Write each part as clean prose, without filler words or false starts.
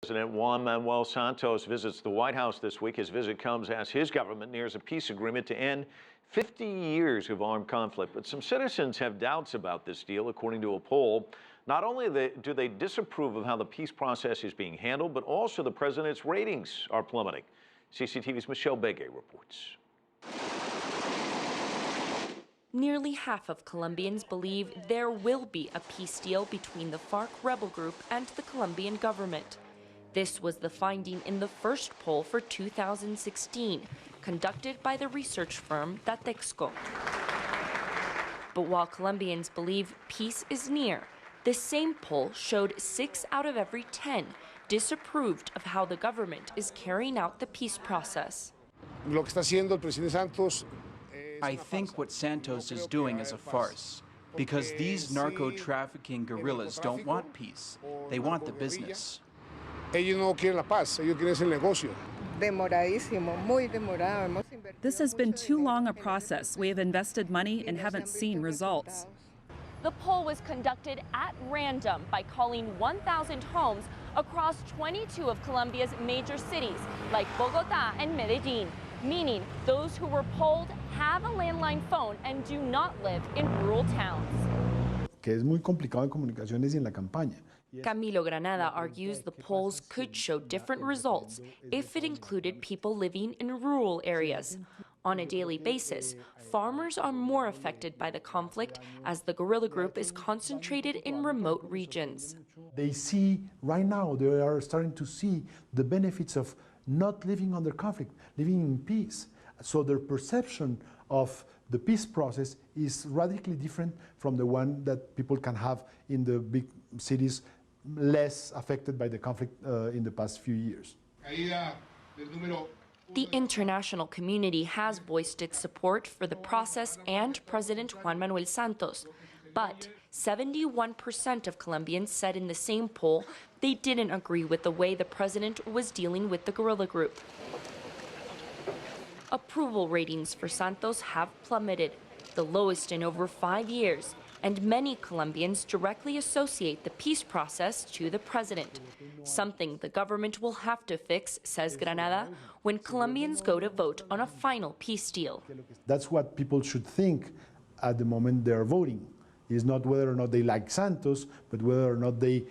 President Juan Manuel Santos visits the White House this week. His visit comes as his government nears a peace agreement to end 50 years of armed conflict. But some citizens have doubts about this deal, according to a poll. Not only do they disapprove of how the peace process is being handled, but also the president's ratings are plummeting. CCTV's Michelle Begue reports. Nearly half of Colombians believe there will be a peace deal between the FARC rebel group and the Colombian government. This was the finding in the first poll for 2016, conducted by the research firm Datexco. But while Colombians believe peace is near, the same poll showed 6 out of every 10 disapproved of how the government is carrying out the peace process. I think what Santos is doing is a farce, because these narco-trafficking guerrillas don't want peace. They want the business. This has been too long a process. We have invested money and haven't seen results. The poll was conducted at random by calling 1,000 homes across 22 of Colombia's major cities, like Bogotá and Medellín, meaning those who were polled have a landline phone and do not live in rural towns. Camilo Granada argues the polls could show different results if it included people living in rural areas. On a daily basis, farmers are more affected by the conflict as the guerrilla group is concentrated in remote regions. They see right now, they are starting to see the benefits of not living under conflict, living in peace. So their perception of the peace process is radically different from the one that people can have in the big cities less affected by the conflict in the past few years. The international community has voiced its support for the process and President Juan Manuel Santos, but 71% of Colombians said in the same poll they didn't agree with the way the president was dealing with the guerrilla group. Approval ratings for Santos have plummeted, the lowest in over 5 years, and many Colombians directly associate the peace process to the president, something the government will have to fix, says Granada, when Colombians go to vote on a final peace deal. That's what people should think at the moment they're voting. It's not whether or not they like Santos, but whether or not they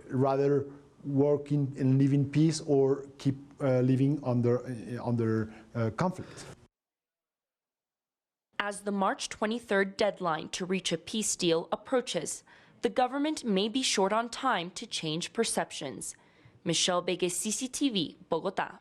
rather work and live in peace or keep living under conflict. As the March 23rd deadline to reach a peace deal approaches, the government may be short on time to change perceptions. Michelle Begue, CCTV, Bogotá.